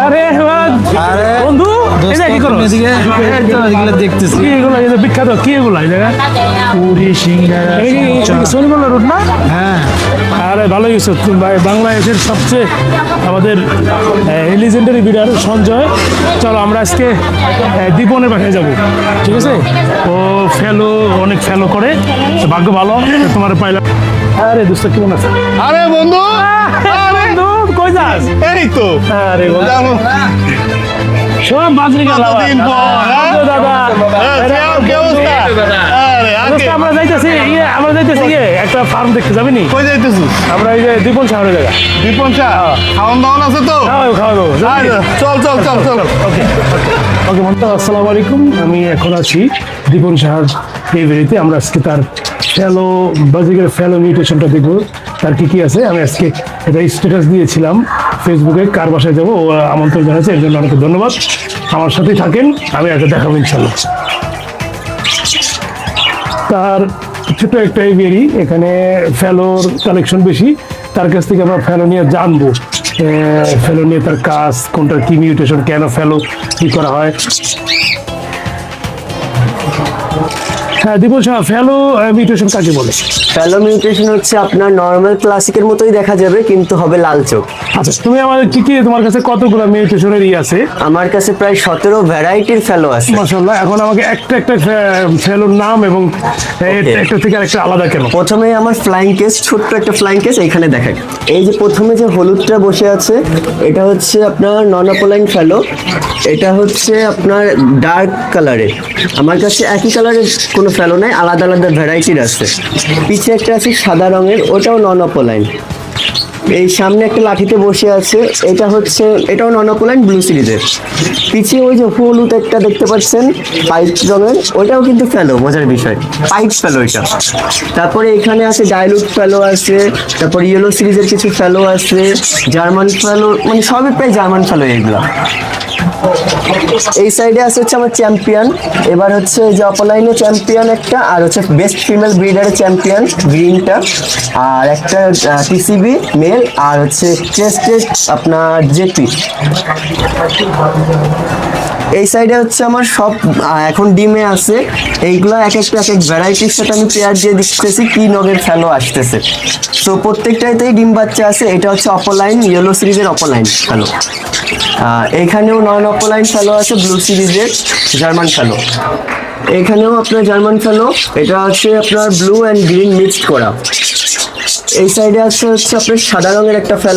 আরে বন্ধু কি করো দেখতেছি বিখ্যাত কি এগুলো পুরি সিঙ্গারা সোনিমালা রোড না? হ্যাঁ। আরে ভালো গেছো ভাই, বাংলাদেশের সবচেয়ে আমাদের লিজেন্ডারি বিডার সঞ্জয়। চলো আমরা আজকে দীপনের বাসায় যাবো, ঠিক আছে? ও ফেলো, অনেক ফেলো করে, ভাগ্য ভালো তোমার পাইলাম। আরে দোস্ত কেমন আছে? আরে বন্ধু, বন্ধু কই যাস? এই তো। আরে সব বাজরি গেল দাদা। আমরা যাইতেছি একটা ফার্ম দেখতে যাবি নি? কই যাইতেছি? আমরা এই যে দীপন শহরে জায়গা। দীপন শাহ খাওয়ান দাওয়ান আছে তো? খাওয়া দাও। চল চল চল চল। ওকে ওকে বন্ধু, আসসালামু আলাইকুম। আমি এখন আছি দীপন শাহর এই বাড়িতে। আমরা আজকে তার ফেলো বাজিকের ফেলো মিউটেশনটা দেখবো, তার কি আছে। আমি আজকে এটা স্ট্যাটাস দিয়েছিলাম ফেসবুকে, কার বাসায় যাবো ও আমন্ত্রণ জানাচ্ছে, এর জন্য অনেক ধন্যবাদ। আমার সাথেই থাকেন, আমি আগে দেখাবো ইনশাল্লাহ। তার ছোট একটা এভিয়ারি, এখানে ফেলোর কালেকশন বেশি। তার কাছ থেকে আমরা ফেলো নিয়ে জানবো, ফেলো নিয়ে তার কাজ কোনটার কি মিউটেশন, কেন ফেলো কি করা হয়। হ্যাঁ দীপন শাহ, ফেলো মিউটেশন কাকে বলে? ফেলো মিউটেশন হচ্ছে আপনার নর্মাল ক্লাসিকের মতোই দেখা যাবে, কিন্তু হবে লাল চোখ। আচ্ছা, তুমি আমাদের কি তোমার কাছে কতগুলো মিউটেশনের আছে? আমার কাছে প্রায় 17 ভ্যারাইটির ফেলো আছে। মাশাআল্লাহ। এখন আমাকে একটা ফেলোর নাম এবং একটা থেকে আরেকটা আলাদা কেন? প্রথমে আমার ফ্লাইং কেস, ছোট্ট একটা ফ্লাইং কেস এইখানে দেখেন। এই যে প্রথমে যে হলুদটা বসে আছে, এটা হচ্ছে আপনার নন-অপোলাইন ফেলো। এটা হচ্ছে আপনার ডার্ক কালারের। আমার কাছে একই কালারের কোনো ফেলো নাই, আলাদা আলাদা ভ্যারাইটির আছে। পিছে একটা আছে সাদা রঙের, ওটাও নন-অপোলাইন। এই সামনে একটা লাঠিতে বসে আছে, এটাও নন-অপোলাইন ব্লু সিরিজের। পিছিয়ে ওই যে হলুদ একটা দেখতে পাচ্ছেন পাইপ রঙের, ওটাও কিন্তু ফেলো, মজার বিষয় পাইপ ফেলো এটা। তারপরে এখানে আছে ডাইলুট ফেলো আছে, তারপর ইয়েলো সিরিজের কিছু ফেলো আছে, জার্মান ফেলো, মানে সবই প্রায় জার্মান ফেলো এগুলো। এই সাইডে আছে হচ্ছে আমার চ্যাম্পিয়ন। এবার হচ্ছে যে অপলাইনে চ্যাম্পিয়ন একটা, আর হচ্ছে বেস্ট ফিমেল ব্রিডারের চ্যাম্পিয়ন গ্রিনটা, আর একটা টিসিবি মেল, আর হচ্ছে চেস্টেড আপনার জেপি। এই সাইডে হচ্ছে আমার সব এখন ডিমে আছে। এইগুলো এক এক ভ্যারাইটির সাথে আমি পেয়ার দিয়ে দিতেছি কি নগের ফেলো আসতেছে। তো প্রত্যেকটাতেই ডিম বাচ্চা আছে। এটা হচ্ছে অপলাইন ইয়েলো সিরিজের অপলাইন ফেলো। এইখানেও নন অপলাইন ফেলো আছে ব্লু সিরিজের জার্মান ফেলো। এখানেও আপনার জার্মান ফেলো, এটা হচ্ছে আপনার ব্লু অ্যান্ড গ্রিন মিক্সড করা। এই সাইডে আছে হচ্ছে আপনার সাদা রঙের একটা ফেলো।